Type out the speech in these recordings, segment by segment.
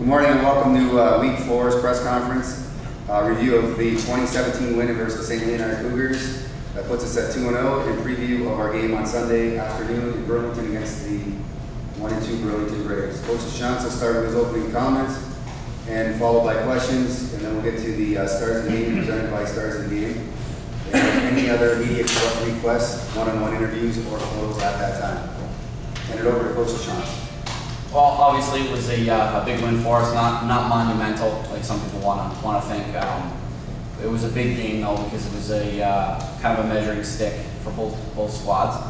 Good morning and welcome to Week 4's press conference. Review of the 2017 win versus the St. Leonard Cougars. That puts us at 2-0 in preview of our game on Sunday afternoon in Burlington against the 1-2 Burlington Braves. Coach Deschamps will start with his opening comments and followed by questions, and then we'll get to the Stars of the Game presented by Stars of the Game. And any other media requests, one-on-one interviews, or photos at that time. Hand it over to Coach Deschamps. Well, obviously it was a big win for us, not monumental like some people want to think. It was a big game though because it was a kind of a measuring stick for both squads.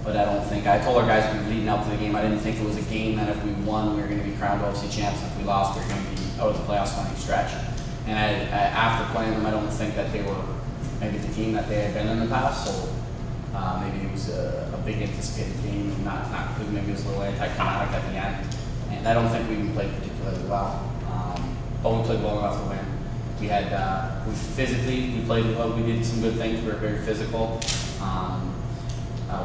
But I told our guys leading up to the game, I didn't think it was a game that if we won we were going to be crowned OFC champs, and if we lost we were going to be out of the playoffs running stretch. And after playing them, I don't think that they were maybe the team that they had been in the past. So maybe it was a big anticipated game, not maybe it was a little anticlimactic at the end. And I don't think we even played particularly well, but we played well enough to win. We played well. We did some good things. We were very physical.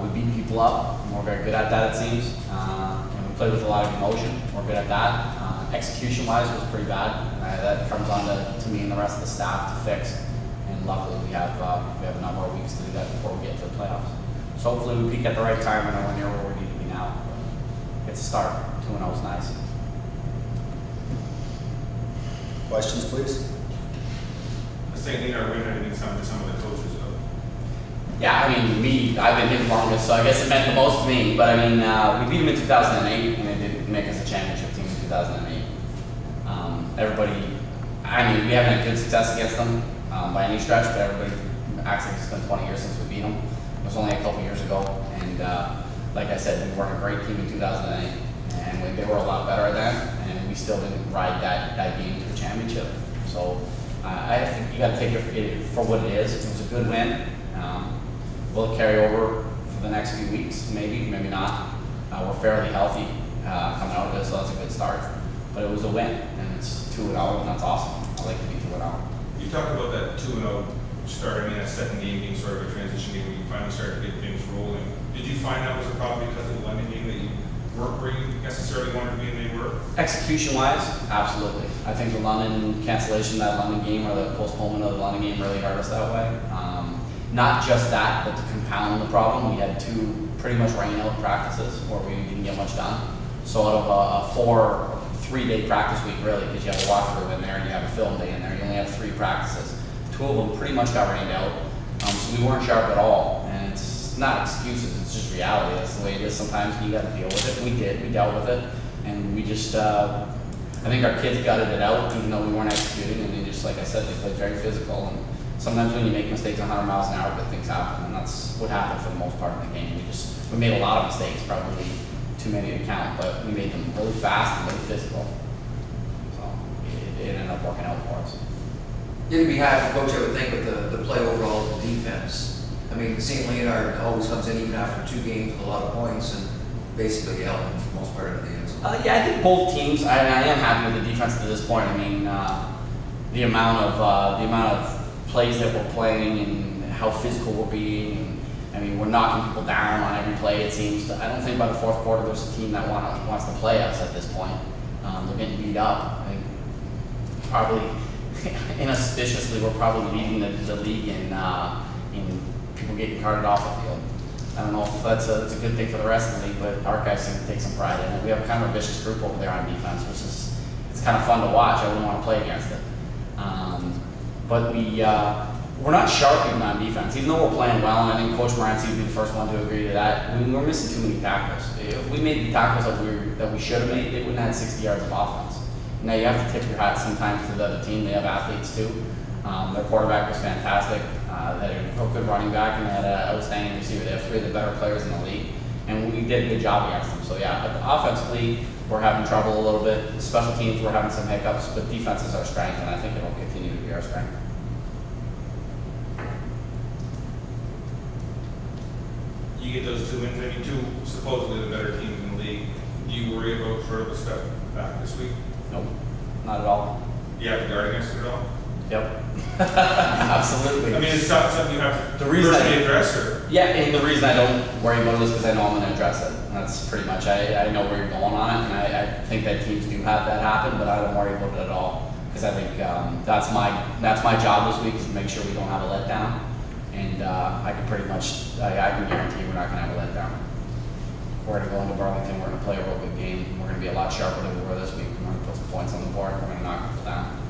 We beat people up, and we're very good at that, it seems. And we played with a lot of emotion. We're good at that. Execution-wise, was pretty bad. That comes on to me and the rest of the staff to fix. And luckily, we have a number of weeks to do that before we get to the playoffs. So hopefully, we peak at the right time and we're near where we need to be now. But it's a start. 2-0 is nice. Questions, please. The St. Leonard win, I think some of the coaches. Yeah, I mean, I've been here longest, so I guess it meant the most to me. But I mean, we beat them in 2008, and they did make us a championship team in 2008. We haven't had good success against them by any stretch, but everybody acts like it's been 20 years since we beat them. It was only a couple years ago, and like I said, we weren't a great team in 2008, and they were a lot better then, and we still didn't ride that game to a championship. So I think you got to take it for what it is. It was a good win. Will it carry over for the next few weeks? Maybe not. We're fairly healthy coming out of this, so that's a good start. But it was a win, and it's 2-0, and that's awesome. I like to be 2-0. You talked about that 2-0 start. I mean, that second game being sort of a transition game where you finally started to get things rolling. Did you find that was a problem because of the London game that you weren't where you necessarily wanted to be and they were? Execution-wise, absolutely. I think the London cancellation, that London game, or the postponement of the London game really hurt us that way. Not just that, but to compound the problem, we had 2 pretty much rain-out practices where we didn't get much done. So out of a 3-day practice week, really, because you have a walkthrough in there and you have a film day in there, you only have 3 practices. 2 of them pretty much got rained out, so we weren't sharp at all. And it's not excuses, it's just reality. That's the way it is sometimes, and you got to deal with it. We dealt with it, and we just, I think our kids gutted it out, even though we weren't executing, and they just, like I said, they played very physical. And sometimes when you make mistakes 100 miles an hour, good things happen, and that's what happened for the most part of the game. We made a lot of mistakes, probably too many to count, but we made them really fast and really physical. So it ended up working out for us. You'd be happy, Coach, I would think, with the play overall of the defense. I mean, St. Leonard always comes in even after 2 games with a lot of points and basically helping for the most part of the game. Yeah, I think both teams. I am happy with the defense to this point. I mean, the amount of plays that we're playing and how physical we're being. And, I mean, we're knocking people down on every play, it seems. I don't think by the 4th quarter there's a team that wants to play us at this point. They're getting beat up. I think probably, inauspiciously, we're probably leading the league in people getting carted off the field. I don't know if that's a good thing for the rest of the league, but our guys seem to take some pride in it. We have kind of a vicious group over there on defense, which is it's kind of fun to watch. I wouldn't want to play against it. But we're not sharp even on defense, even though we're playing well, and I think Coach Morency would be the first one to agree to that. We're missing too many tackles. If we made the tackles that we should have made, it wouldn't have had 60 yards of offense. Now you have to tip your hat sometimes to the other team. They have athletes too. Their quarterback was fantastic. They had a good running back, and they had an outstanding receiver. They have 3 of the better players in the league, and we did a good job against them. So yeah, but offensively, we're having trouble a little bit. The special teams, we're having some hiccups, but defense is our strength, and I think it'll continue to be our strength. You get those 2 wins, maybe 2 supposedly the better teams in the league. Do you worry about sort of a step back this week? Nope, not at all. You have to guard against it at all? Yep, absolutely. I mean, it's not something you have to the reason personally address, or? Yeah, and the reason I don't worry about it is because I know I'm going to address it. That's pretty much, I know where you're going on it, and I think that teams do have that happen, but I don't worry about it at all. Because I think that's my job this week, is to make sure we don't have a letdown. And I can pretty much, I can guarantee we're not going to have a letdown. We're going to go into Burlington, we're going to play a real good game, we're going to be a lot sharper than we were this week. We're going to put some points on the board, we're going to knock people down.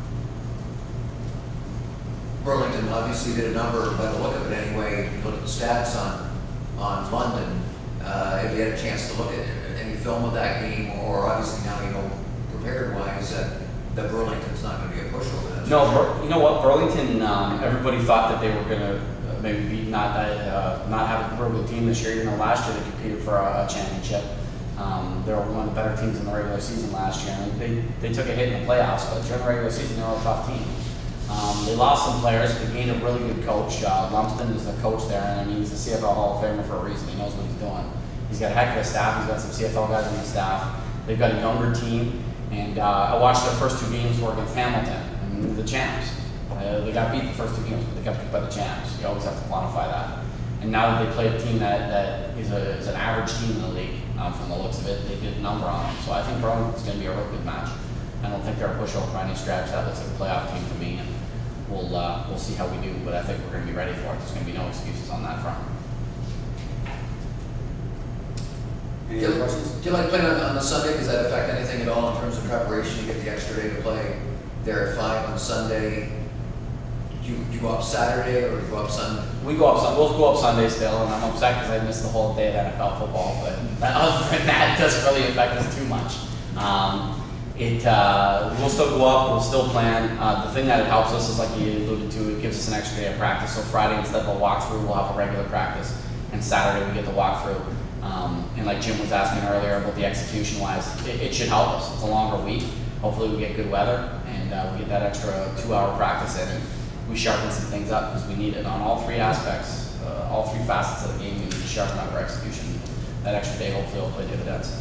Burlington obviously did a number by the look of it anyway. If you look at the stats on London, if you had a chance to look at any film of that game, or obviously now you know prepared-wise that Burlington's not going to be a pushover. That's No, you know what, Burlington, everybody thought that they were going to maybe be not have a real good team this year. You know, last year they competed for a championship. They were one of the better teams in the regular season last year, and they took a hit in the playoffs, but during the regular season they were a tough team. They lost some players, but gained a really good coach. Lumsden is the coach there, and I mean, he's a CFL Hall of Famer for a reason. He knows what he's doing. He's got a heck of a staff. He's got some CFL guys on the staff. They've got a younger team, and I watched their first two games were against Hamilton, and the champs. They got beat the first two games, but they got beat by the champs. You always have to quantify that. And now that they play a team that is an average team in the league, from the looks of it, they did a number on them. So I think Burlington's going to be a real good match. I don't think they're a pushover by any stretch. That looks like a playoff team to me, and we'll see how we do. But I think we're going to be ready for it. There's going to be no excuses on that front. Any other questions? Do you like playing on the Sunday? Does that affect anything at all in terms of preparation? You get the extra day to play there at 5 on Sunday. Do you go up Saturday or do you go up Sunday? We'll go up Sunday still, and I'm upset because I missed the whole day of NFL football. But other than that, it doesn't really affect us too much. We'll still go up. We'll still plan. The thing that it helps us is, like you alluded to, it gives us an extra day of practice. So Friday, instead of a walkthrough, we'll have a regular practice, and Saturday we get the walkthrough. And like Jim was asking earlier about the execution-wise, it should help us. It's a longer week. Hopefully we get good weather, and we get that extra 2-hour practice in, and we sharpen some things up because we need it on all three aspects, all three facets of the game. We need to sharpen up our execution. That extra day hopefully will play dividends.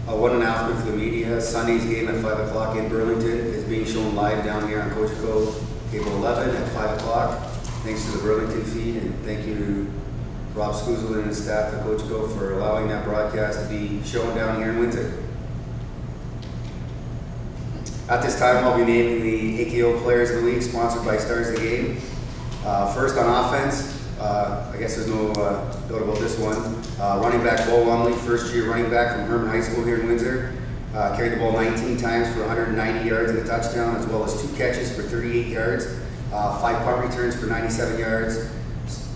One announcement for the media. Sunday's game at 5 o'clock in Burlington is being shown live down here on Cogeco Cable 11 at 5 o'clock. Thanks to the Burlington feed, and thank you to Rob Scuzel and his staff at Cogeco for allowing that broadcast to be shown down here in Windsor. At this time, I'll be naming the AKO Players of the Week, sponsored by Stars of the Game. First on offense, I guess there's no doubt about this one. Running back Bo Lumley, first-year running back from Herman High School here in Windsor. Carried the ball 19 times for 190 yards and a touchdown, as well as 2 catches for 38 yards, 5 punt returns for 97 yards,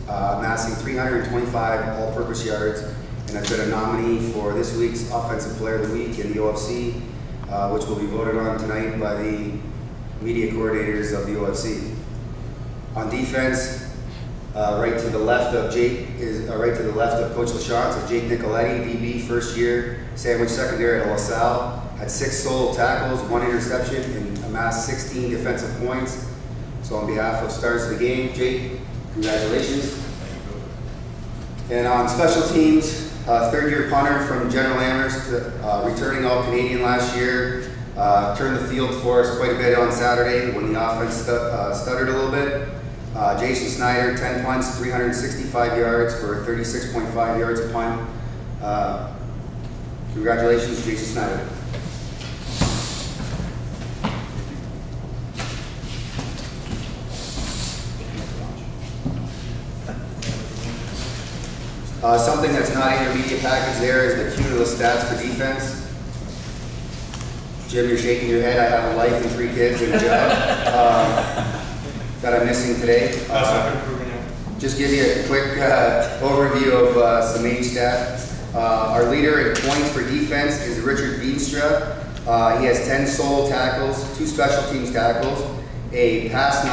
amassing 325 all-purpose yards, and has been a nominee for this week's Offensive Player of the Week in the OFC, which will be voted on tonight by the media coordinators of the OFC. On defense, right to the left of Coach LaChance is Jake Nicoletti, DB, first year, sandwich secondary at LaSalle, had 6 solo tackles, 1 interception, and amassed 16 defensive points. So on behalf of Stars of the Game, Jake, congratulations. And on special teams, third-year punter from General Amherst, returning All-Canadian last year, turned the field for us quite a bit on Saturday when the offense stuttered a little bit. Jason Snyder, 10 punts, 365 yards for 36.5 yards a punt. Congratulations, Jason Snyder. Something that's not in your media package there is the cumulative stats for defense. Jim, you're shaking your head. I have a life and 3 kids and a job that I'm missing today. Just give you a quick overview of some main stats. Our leader in points for defense is Richard Veenstra. He has 10 solo tackles, 2 special teams tackles, a pass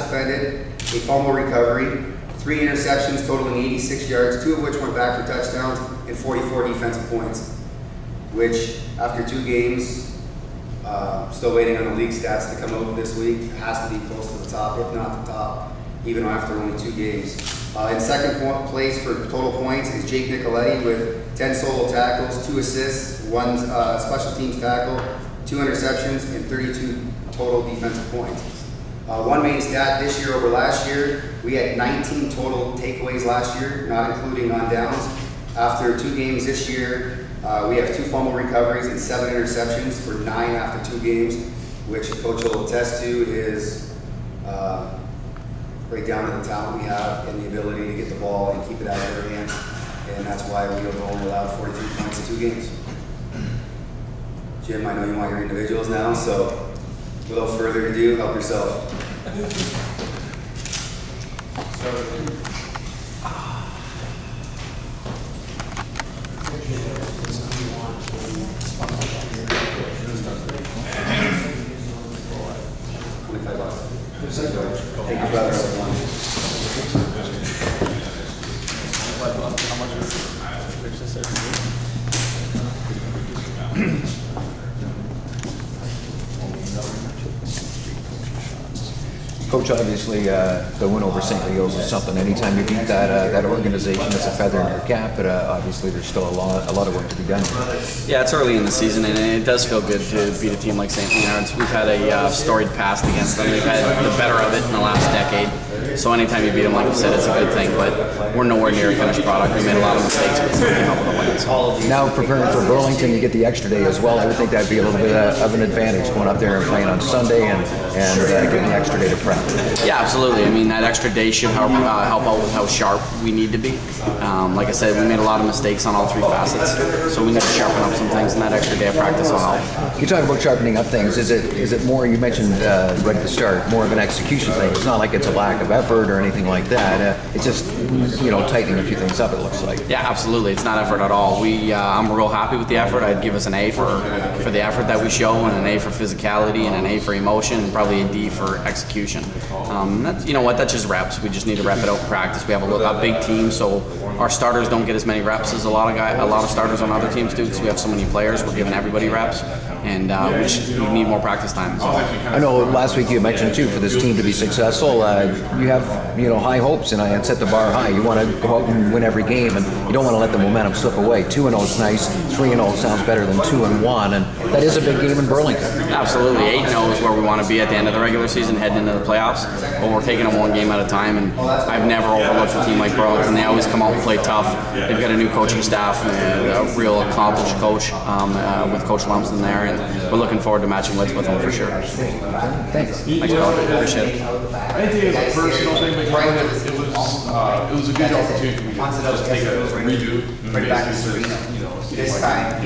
defended, a fumble recovery, 3 interceptions totaling 86 yards, 2 of which went back for touchdowns, and 44 defensive points, which after 2 games, still waiting on the league stats to come out this week, has to be close to the top, if not the top, even after only 2 games. In second place for total points is Jake Nicoletti with 10 solo tackles, 2 assists, 1 special teams tackle, 2 interceptions, and 32 total defensive points. One main stat this year over last year, we had 19 total takeaways last year, not including on downs. After 2 games this year, we have 2 fumble recoveries and 7 interceptions for 9 after 2 games, which Coach will attest to is right down to the talent we have and the ability to get the ball and keep it out of their hands. And that's why we have only allowed 43 points in 2 games. Jim, I know you want your individuals now, so without further ado, help yourself. $25. Take your brother up one. Coach, obviously, the win over St. Leo's is something. Anytime you beat that organization, it's a feather in your cap. But obviously, there's still a lot of work to be done. Yeah, it's early in the season, and it does feel good to beat a team like St. Leonard's. We've had a storied past against them. They've had the better of it in the last decade. So anytime you beat them, like you said, it's a good thing. But we're nowhere near a finished product. We made a lot of mistakes, but we came up with a win. So. Now preparing for Burlington, you get the extra day as well. I would think that'd be a little bit of an advantage going up there and playing on Sunday and getting the extra day to prep. Yeah, absolutely. I mean, that extra day should help out with how sharp we need to be. Like I said, we made a lot of mistakes on all 3 facets, so we need to sharpen up some things, and that extra day of practice will help. You talk about sharpening up things. Is it more? You mentioned right at the start, more of an execution thing. It's not like it's a lack of effort or anything like that. It's just tightening a few things up. It looks like. Yeah, absolutely. It's not effort at all. I'm real happy with the effort. I'd give us an A for the effort that we show, and an A for physicality, and an A for emotion, and probably a D for execution. That's, that's just reps. We just need to rep it out in practice. We have a big team, so our starters don't get as many reps as a lot of starters on other teams do, because we have so many players. We're giving everybody reps, and we need more practice time. So. I know last week you mentioned too, for this team to be successful, you have high hopes and set the bar high. You want to go out and win every game, and you don't want to let the momentum slip away. 2-0 is nice. 3-0 sounds better than 2-1, and that is a big game in Burlington. Absolutely. 8-0 is where we want to be at the end of the regular season, heading into the playoffs. But we're taking them one game at a time, and I've never overlooked a team like Burlington. They always come out and play tough. They've got a new coaching staff and a real accomplished coach with Coach Lumsden there, and we're looking forward to matching wits with them for sure. Thanks. Thanks, Bill. Appreciate it. I think it was a personal thing, but it was a good opportunity for me to just take a redo. Right back to Serena. This time.